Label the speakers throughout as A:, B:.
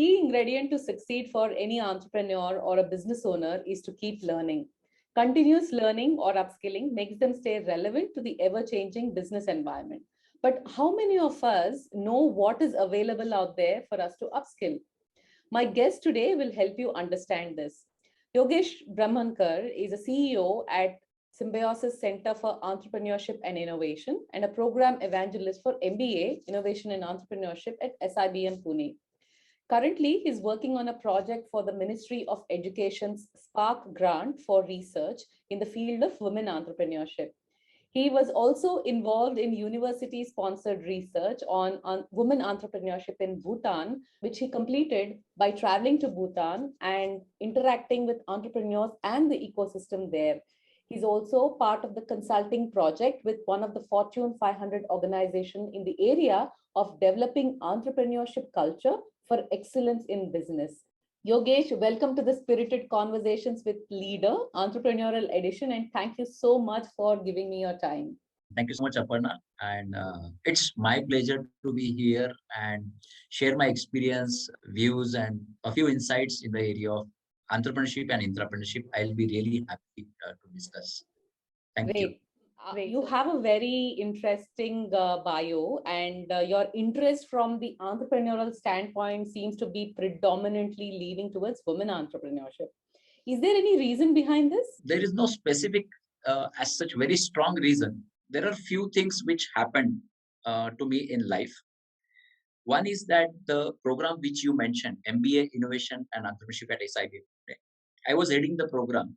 A: key ingredient to succeed for any entrepreneur or a business owner is to keep learning. Continuous learning or upskilling makes them stay relevant to the ever-changing business environment. But how many of us know what is available out there for us to upskill? My guest today will help you understand this. Yogesh Brahmankar is a CEO at Symbiosis Center for Entrepreneurship and Innovation and a program evangelist for MBA, Innovation and Entrepreneurship at SIBM Pune. Currently, he's working on a project for the Ministry of Education's Spark Grant for research in the field of women entrepreneurship. He was also involved in university-sponsored research on women entrepreneurship in Bhutan, which he completed by traveling to Bhutan and interacting with entrepreneurs and the ecosystem there. He's also part of the consulting project with one of the Fortune 500 organizations in the area of developing entrepreneurship culture for excellence in business. Yogesh, welcome to the Spirited Conversations with Leader, Entrepreneurial Edition, and thank you so much for giving me your time.
B: Thank you so much, Aparna. And it's my pleasure to be here and share my experience, views, and a few insights in the area of entrepreneurship and intrapreneurship. I'll be really happy to discuss. Thank you.
A: You have a very interesting bio, and your interest from the entrepreneurial standpoint seems to be predominantly leaning towards women entrepreneurship. Is there any reason behind this?
B: There is no specific, as such, very strong reason. There are few things which happened to me in life. One is that the program which you mentioned, MBA, Innovation and Entrepreneurship at SIBM, I was heading the program.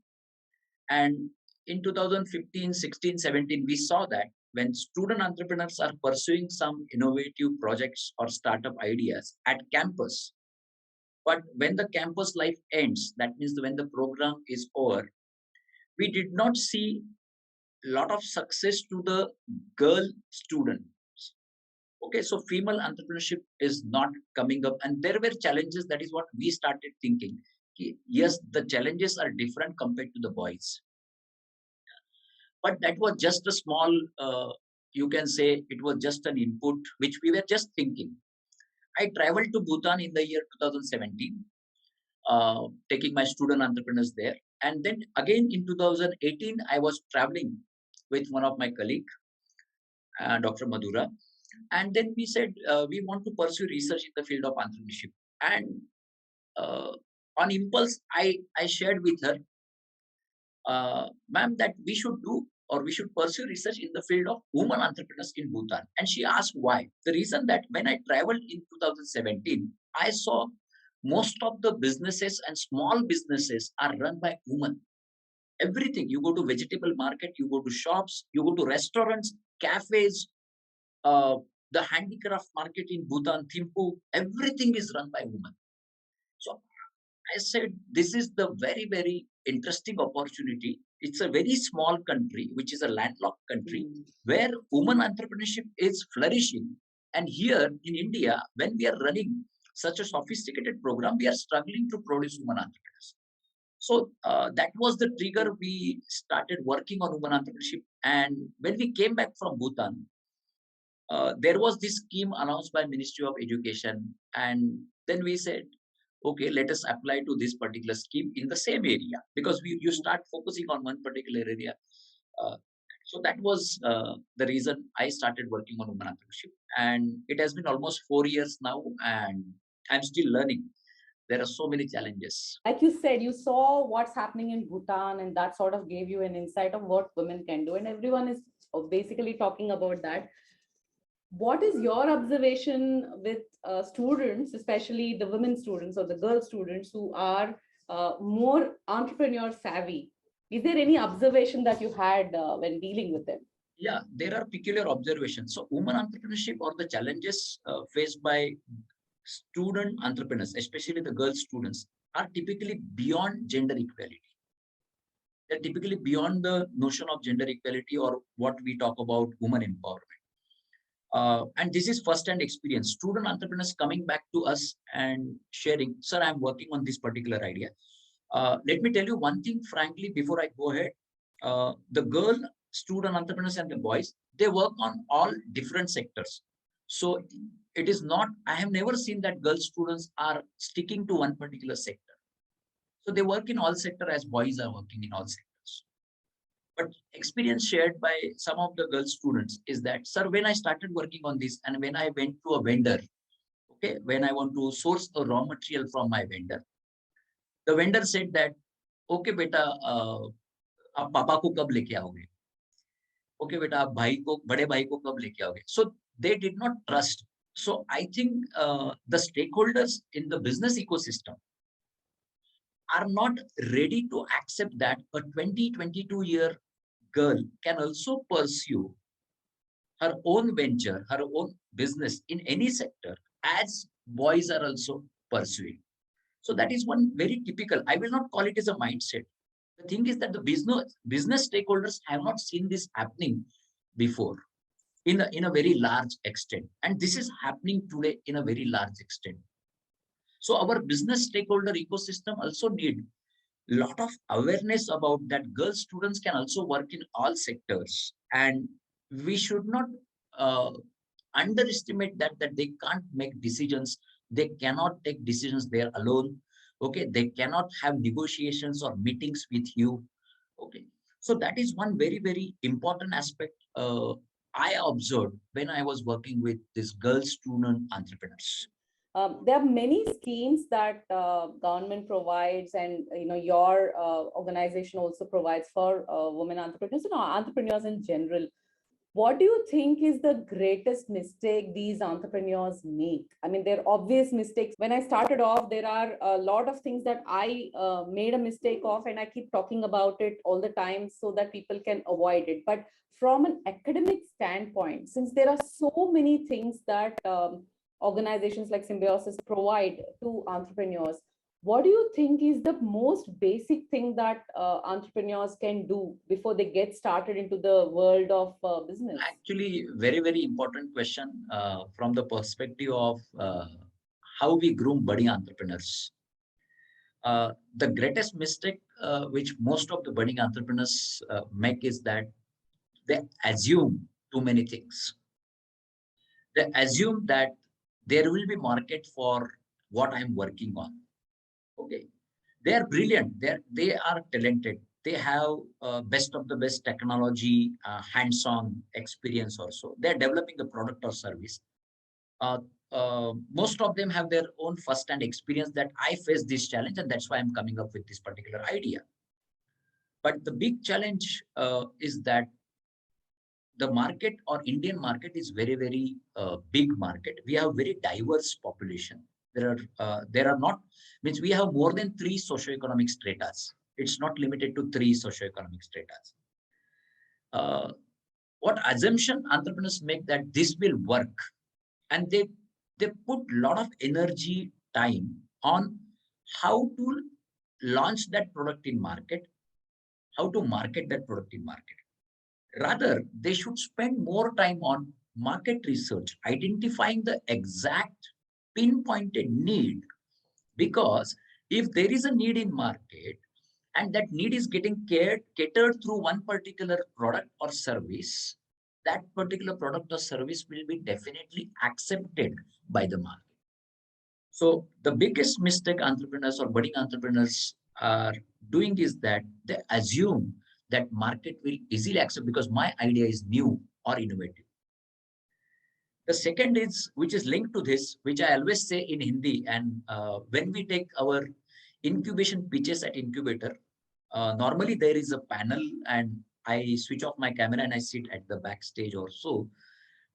B: And in 2015, 16, 17, we saw that when student entrepreneurs are pursuing some innovative projects or startup ideas at campus, but when the campus life ends, that means when the program is over, we did not see a lot of success to the girl students. Okay, so female entrepreneurship is not coming up, and there were challenges. That is what we started thinking. Yes, the challenges are different compared to the boys. But that was just a small, you can say it was just an input, which we were just thinking. I traveled to Bhutan in the year 2017, taking my student entrepreneurs there. And then again in 2018, I was traveling with one of my colleagues, Dr. Madhura. And then we said, we want to pursue research in the field of entrepreneurship. And on impulse, I shared with her, ma'am, that we should do or we should pursue research in the field of women entrepreneurs in Bhutan. And she asked why. The reason that when I traveled in 2017, I saw most of the businesses and small businesses are run by women. Everything, you go to vegetable market, you go to shops, you go to restaurants, cafes, the handicraft market in Bhutan, Thimphu, everything is run by women. So I said, this is the very, very interesting opportunity. It's a very small country, which is a landlocked country, where women entrepreneurship is flourishing. And here in India, when we are running such a sophisticated program, we are struggling to produce women entrepreneurs. So that was the trigger. We started working on women entrepreneurship. And when we came back from Bhutan, there was this scheme announced by Ministry of Education. And then we said, okay, let us apply to this particular scheme in the same area, because you start focusing on one particular area. So that was the reason I started working on women entrepreneurship. And it has been almost 4 years now, and I'm still learning. There are so many challenges.
A: Like you said, you saw what's happening in Bhutan, and that sort of gave you an insight of what women can do. And everyone is basically talking about that. What is your observation with students, especially the women students or the girl students who are more entrepreneur savvy? Is there any observation that you had when dealing with them?
B: Yeah, there are peculiar observations. So women entrepreneurship or the challenges faced by student entrepreneurs, especially the girl students, are typically beyond gender equality. They're typically beyond the notion of gender equality or what we talk about women empowerment. And this is first-hand experience. Student entrepreneurs coming back to us and sharing, sir, I'm working on this particular idea. Let me tell you one thing, frankly, before I go ahead. The girl student entrepreneurs and the boys, they work on all different sectors. So it is not, I have never seen that girl students are sticking to one particular sector. So they work in all sector as boys are working in all sectors. But experience shared by some of the girl students is that, sir, when I started working on this and when I went to a vendor, okay, when I want to source a raw material from my vendor, the vendor said that, okay, beta, आप पापा को कब लेके आओगे? Okay, beta, आप भाई को, बड़े भाई को कब लेके आओगे? So they did not trust. So I think the stakeholders in the business ecosystem are not ready to accept that a 22-year girl can also pursue her own venture, her own business in any sector as boys are also pursuing. So that is one very typical, I will not call it as a mindset. The thing is that the business stakeholders have not seen this happening before in a very large extent. And this is happening today in a very large extent. So our business stakeholder ecosystem also need lot of awareness about that girl students can also work in all sectors, and we should not uh, underestimate that they can't make decisions, they cannot take decisions there alone, okay, they cannot have negotiations or meetings with you, okay. So that is one very very important aspect I observed when I was working with these girl student entrepreneurs.
A: There are many schemes that government provides, and your organization also provides for women entrepreneurs and entrepreneurs in general. What do you think is the greatest mistake these entrepreneurs make? I mean, they're obvious mistakes. When I started off, there are a lot of things that I made a mistake of, and I keep talking about it all the time so that people can avoid it. But from an academic standpoint, since there are so many things that organizations like Symbiosis provide to entrepreneurs, what do you think is the most basic thing that entrepreneurs can do before they get started into the world of business?
B: Actually, very, very important question from the perspective of how we groom budding entrepreneurs. The greatest mistake which most of the budding entrepreneurs make is that they assume too many things. They assume that there will be market for what I'm working on. Okay, they are brilliant. They are talented. They have best of the best technology, hands-on experience also. They are developing a product or service. Uh, Most of them have their own first-hand experience that I face this challenge, and that's why I'm coming up with this particular idea. But the big challenge is that the market or Indian market is very, very big market. We have very diverse population. There are not, means we have more than 3 socioeconomic stratas. It's not limited to 3 socioeconomic stratas. What assumption entrepreneurs make that this will work, and they put a lot of energy, time on how to launch that product in market, how to market that product in market. Rather, they should spend more time on market research, identifying the exact pinpointed need. Because if there is a need in market and that need is getting catered through one particular product or service, that particular product or service will be definitely accepted by the market. So the biggest mistake entrepreneurs or budding entrepreneurs are doing is that they assume that market will easily accept because my idea is new or innovative. The second is, which is linked to this, which I always say in Hindi, and when we take our incubation pitches at incubator, normally there is a panel and I switch off my camera and I sit at the backstage or so.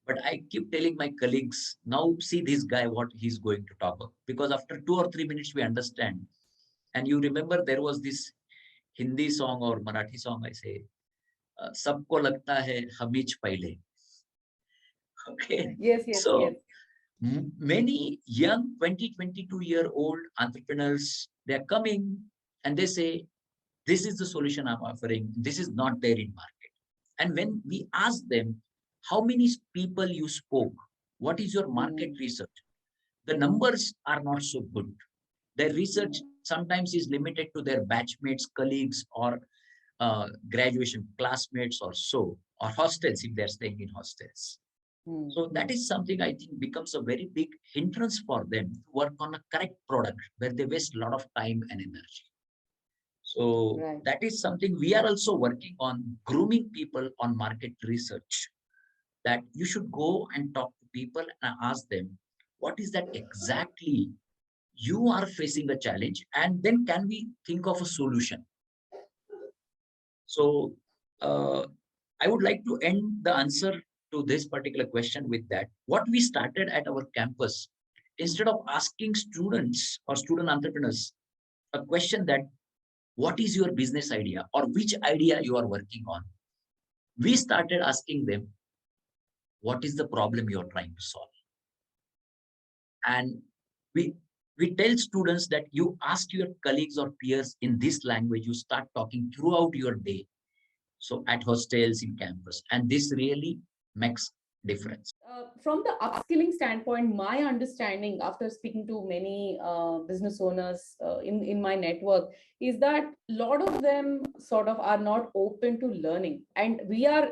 B: But I keep telling my colleagues, now see this guy, what he's going to talk about. Because after 2 or 3 minutes, we understand. And you remember there was this Hindi song or Marathi song, I say, सबको लगता है हमीज पहले. Okay.
A: Yes, yes,
B: So
A: yes.
B: many young 22-year-old entrepreneurs, they're coming and they say, this is the solution I'm offering. This is not there in market. And when we ask them, how many people you spoke? What is your market research? The numbers are not so good. Their research sometimes is limited to their batchmates, colleagues, or graduation classmates or so, or hostels if they're staying in hostels. So that is something I think becomes a very big hindrance for them to work on a correct product where they waste a lot of time and energy. So
A: Right.
B: that is something we are also working on, grooming people on market research, that you should go and talk to people and ask them, what is that exactly you are facing a challenge, and then can we think of a solution? So I would like to end the answer to this particular question with that. What we started at our campus, instead of asking students or student entrepreneurs a question that what is your business idea or which idea you are working on, we started asking them, what is the problem you are trying to solve? And we we tell students that you ask your colleagues or peers in this language, you start talking throughout your day. So at hostels, in campus, and this really makes difference.
A: From the upskilling standpoint, my understanding after speaking to many business owners in my network is that a lot of them sort of are not open to learning. And we are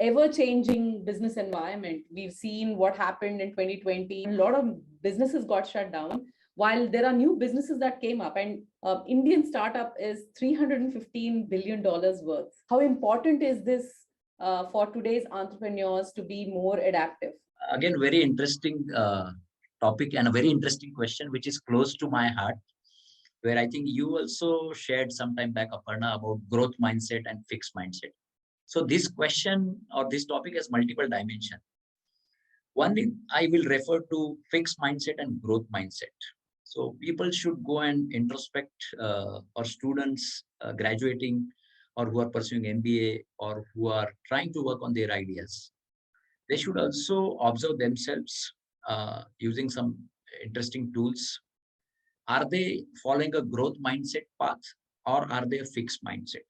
A: ever changing business environment. We've seen what happened in 2020. A lot of businesses got shut down while there are new businesses that came up, and Indian startup is $315 billion worth. How important is this for today's entrepreneurs to be more adaptive?
B: Again, very interesting topic and a very interesting question, which is close to my heart, where I think you also shared some time back, Aparna, about growth mindset and fixed mindset. So this question or this topic has multiple dimensions. One thing I will refer to fixed mindset and growth mindset. So people should go and introspect, or students graduating or who are pursuing MBA or who are trying to work on their ideas. They should also observe themselves using some interesting tools. Are they following a growth mindset path or are they a fixed mindset?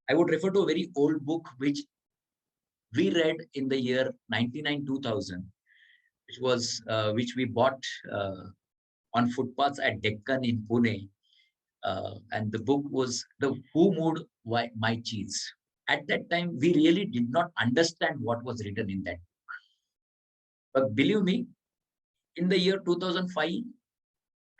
B: I would refer to a very old book which we read in the year 99 2000, which we bought on footpaths at Deccan in Pune. And the book was The Who Moved My Cheese. At that time, we really did not understand what was written in that. But believe me, in the year 2005,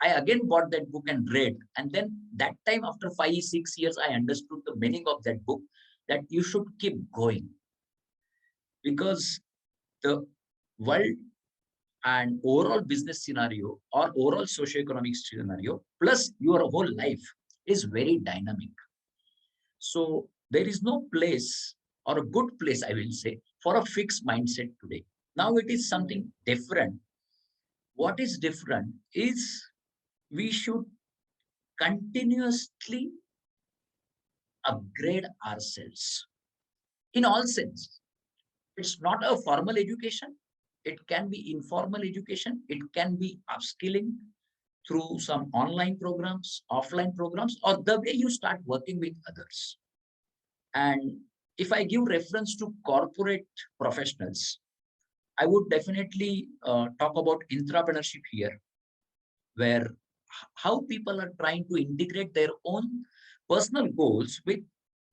B: I again bought that book and read. And then that time, after 5, 6 years, I understood the meaning of that book, that you should keep going. Because the world and overall business scenario or overall socioeconomic scenario, plus your whole life, is very dynamic. So there is no place or a good place, I will say, for a fixed mindset today. Now it is something different. What is different is we should continuously upgrade ourselves in all sense. It's not a formal education. It can be informal education. It can be upskilling through some online programs, offline programs, or the way you start working with others. And if I give reference to corporate professionals, I would definitely talk about intrapreneurship here, where how people are trying to integrate their own personal goals with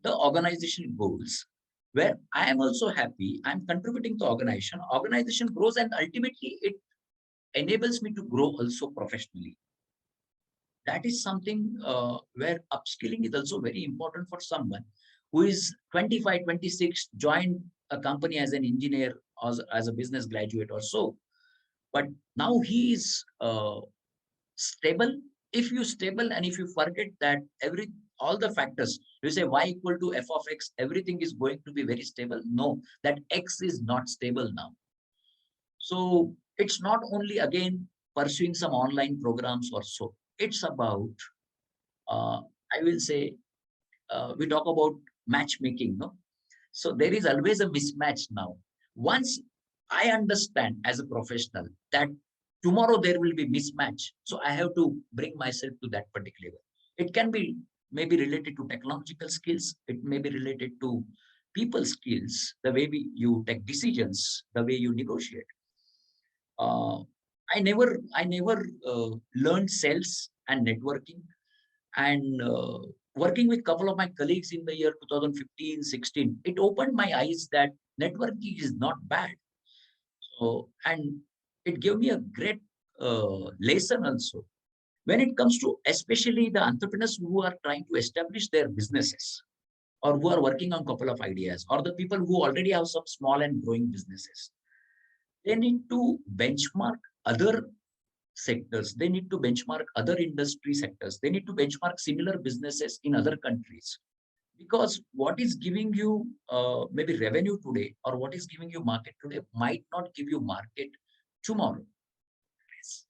B: the organization goals, where I am also happy, I'm contributing to organization grows, and ultimately it enables me to grow also professionally. That is something where upskilling is also very important for someone who is 25, 26, joined a company as an engineer or as a business graduate or so. But now he is stable. If you stable and if you forget that all the factors, you say y equal to f of x, everything is going to be very stable. No, that x is not stable now. So it's not only again pursuing some online programs or so. It's about, I will say, we talk about matchmaking, no? So there is always a mismatch now. Once I understand as a professional that tomorrow there will be mismatch, so I have to bring myself to that particular level. It can be maybe related to technological skills. It may be related to people skills, the way you take decisions, the way you negotiate. Uh, I never learned sales and networking, and working with a couple of my colleagues in the year 2015, 16, it opened my eyes that networking is not bad. So, and it gave me a great lesson also when it comes to especially the entrepreneurs who are trying to establish their businesses or who are working on a couple of ideas or the people who already have some small and growing businesses. They need to benchmark other sectors. They need to benchmark other industry sectors. They need to benchmark similar businesses in other countries. Because what is giving you maybe revenue today or what is giving you market today might not give you market tomorrow.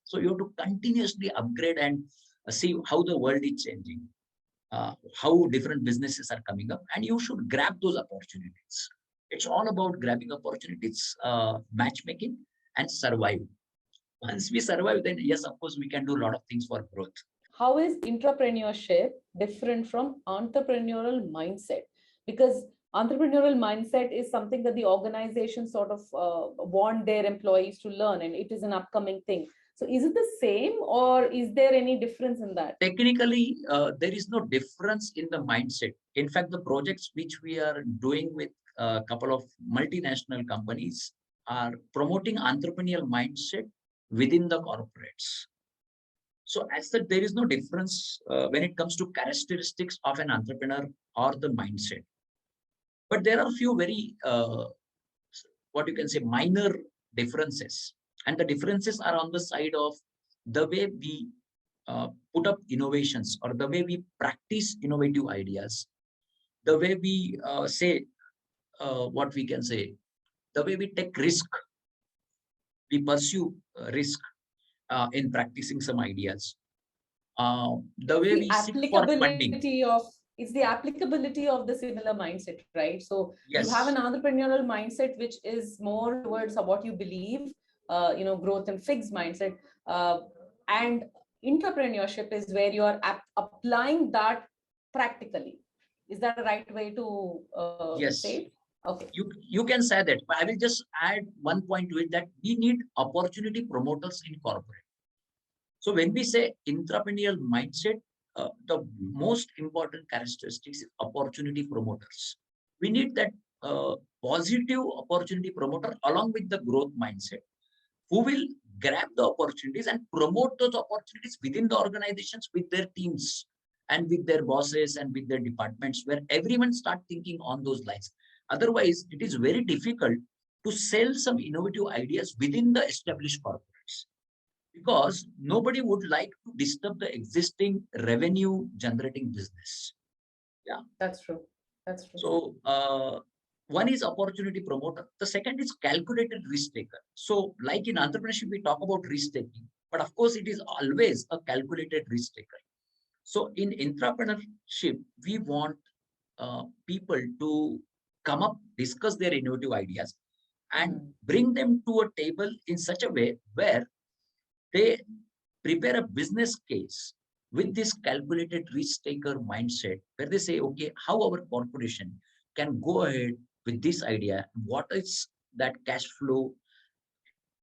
B: So you have to continuously upgrade and see how the world is changing, how different businesses are coming up, and you should grab those opportunities. It's all about grabbing opportunities, matchmaking, and survive. Once we survive, then yes, of course, we can do a lot of things for growth.
A: How is intrapreneurship different from entrepreneurial mindset? Because entrepreneurial mindset is something that the organization sort of want their employees to learn, and it is an upcoming thing. So is it the same, or is there any difference in that?
B: Technically, there is no difference in the mindset. In fact, the projects which we are doing with a couple of multinational companies are promoting entrepreneurial mindset within the corporates. So as such, there is no difference when it comes to characteristics of an entrepreneur or the mindset. But there are a few very, what you can say, minor differences. And the differences are on the side of the way we put up innovations or the way we practice innovative ideas, the way we say, what we can say, the way we take risk, we pursue risk in practicing some ideas. The way we seek for funding.
A: It's the applicability of the similar mindset, right? So you have
B: Yes.
A: an entrepreneurial mindset which is more towards what you believe, growth and fixed mindset, and entrepreneurship is where you are applying that practically. Is that a right way to
B: Yes.
A: say it? Okay.
B: You can say that, but I will just add one point to it, that we need opportunity promoters in corporate. So when we say entrepreneurial mindset, the most important characteristics is opportunity promoters. We need that positive opportunity promoter along with the growth mindset, who will grab the opportunities and promote those opportunities within the organizations with their teams and with their bosses and with their departments, where everyone start thinking on those lines. Otherwise, it is very difficult to sell some innovative ideas within the established corporates, because nobody would like to disturb the existing revenue generating business. Yeah,
A: that's true. That's true.
B: So one is opportunity promoter. The second is calculated risk taker. So like in entrepreneurship, we talk about risk taking, but of course it is always a calculated risk taker. So in entrepreneurship, we want people to come up, discuss their innovative ideas, and bring them to a table in such a way where they prepare a business case with this calculated risk taker mindset, where they say, okay, how our corporation can go ahead with this idea, what is that cash flow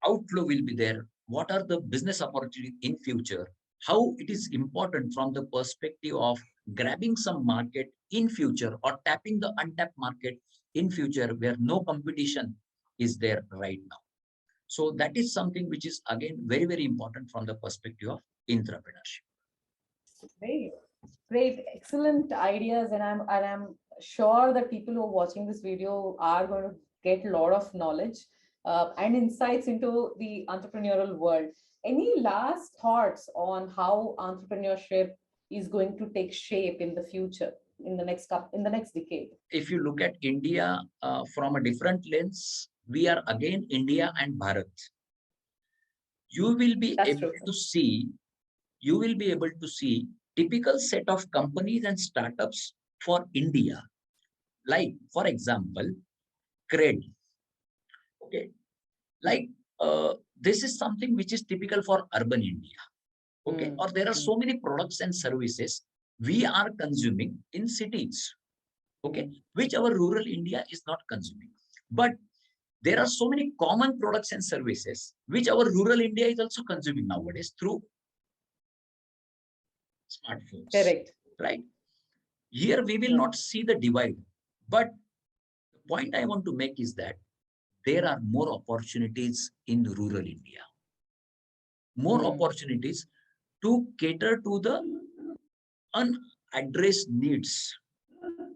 B: outflow will be there, what are the business opportunities in future, how it is important from the perspective of grabbing some market in future or tapping the untapped market in future where no competition is there right now. So that is something which is again very, very important from the perspective of entrepreneurship.
A: Great, great, excellent ideas, and I'm sure that people who are watching this video are going to get a lot of knowledge and insights into the entrepreneurial world. Any last thoughts on how entrepreneurship is going to take shape in the future, in the next decade?
B: If you look at India from a different lens, we are again India and Bharat. You will be
A: That's
B: able
A: true.
B: to see, typical set of companies and startups for India. Like, for example, Cred. Okay. Like, this is something which is typical for urban India. Okay. Or there are so many products and services we are consuming in cities. Okay. Which our rural India is not consuming. But there are so many common products and services which our rural India is also consuming nowadays through smartphones.
A: Correct.
B: Right. Here we will not see the divide. But the point I want to make is that there are more opportunities in rural India, more opportunities to cater to the unaddressed needs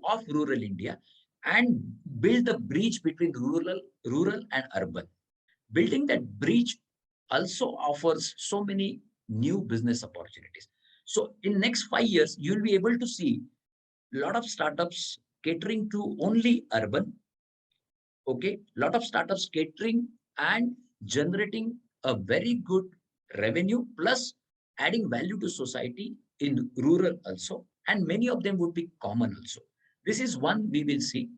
B: of rural India and build the bridge between rural and urban. Building that bridge also offers so many new business opportunities. So in next 5 years, you'll be able to see a lot of startups catering to only urban. Okay, lot of startups catering and generating a very good revenue plus adding value to society in rural also, and many of them would be common also. This is one we will see.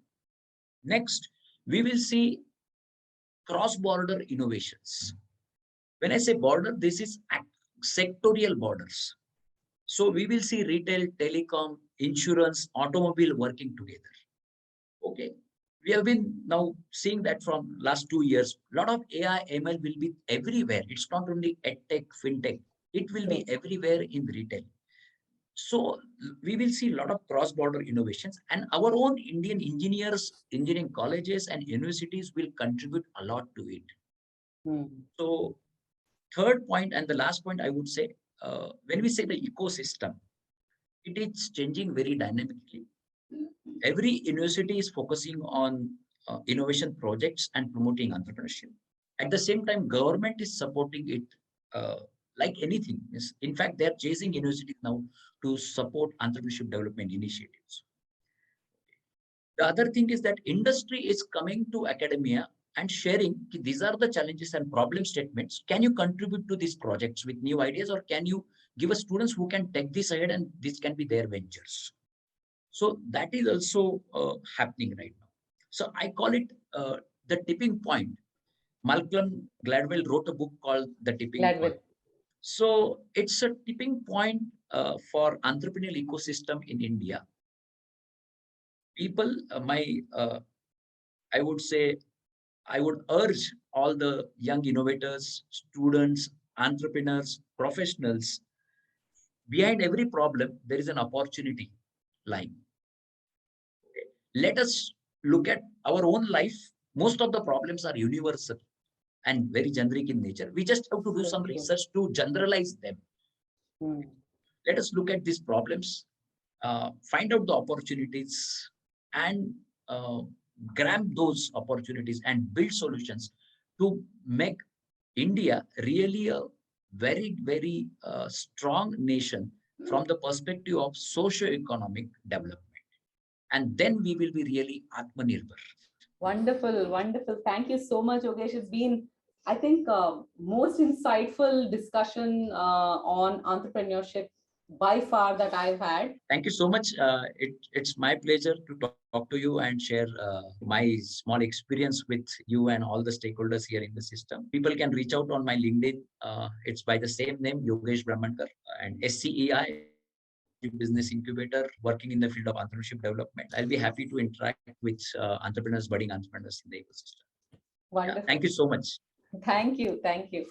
B: Next, we will see cross-border innovations. When I say border, this is sectorial borders. So we will see retail, telecom, insurance, automobile working together. Okay. We have been now seeing that from last 2 years. A lot of AI, ML will be everywhere. It's not only edtech, fintech. It will be everywhere in retail. So we will see a lot of cross-border innovations, and our own Indian engineers, engineering colleges and universities will contribute a lot to it. So third point and the last point, I would say, when we say the ecosystem, it is changing very dynamically. Every university is focusing on innovation projects and promoting entrepreneurship. At the same time, government is supporting it like anything. In fact, they are chasing universities now to support entrepreneurship development initiatives. The other thing is that industry is coming to academia and sharing these are the challenges and problem statements. Can you contribute to these projects with new ideas, or can you give us students who can take this ahead and this can be their ventures? So that is also happening right now. So I call it the tipping point. Malcolm Gladwell wrote a book called The Tipping Point. So it's a tipping point for entrepreneurial ecosystem in India. People, I would say, I would urge all the young innovators, students, entrepreneurs, professionals, behind every problem, there is an opportunity lying. Let us look at our own life. Most of the problems are universal and very generic in nature. We just have to do some research to generalize them. Let us look at these problems, find out the opportunities, and grab those opportunities and build solutions to make India really a very, very strong nation from the perspective of socio-economic development. And then we will be really Atmanirbhar.
A: Wonderful, wonderful. Thank you so much, Yogesh. It's been, I think, most insightful discussion on entrepreneurship by far that I've had.
B: Thank you so much. It's my pleasure to talk to you and share my small experience with you and all the stakeholders here in the system. People can reach out on my LinkedIn. It's by the same name, Yogesh Brahmankar, and SCEI, Business Incubator, working in the field of entrepreneurship development. I'll be happy to interact with entrepreneurs, budding entrepreneurs in the ecosystem.
A: Wonderful.
B: Yeah, thank you so much.
A: Thank you. Thank you.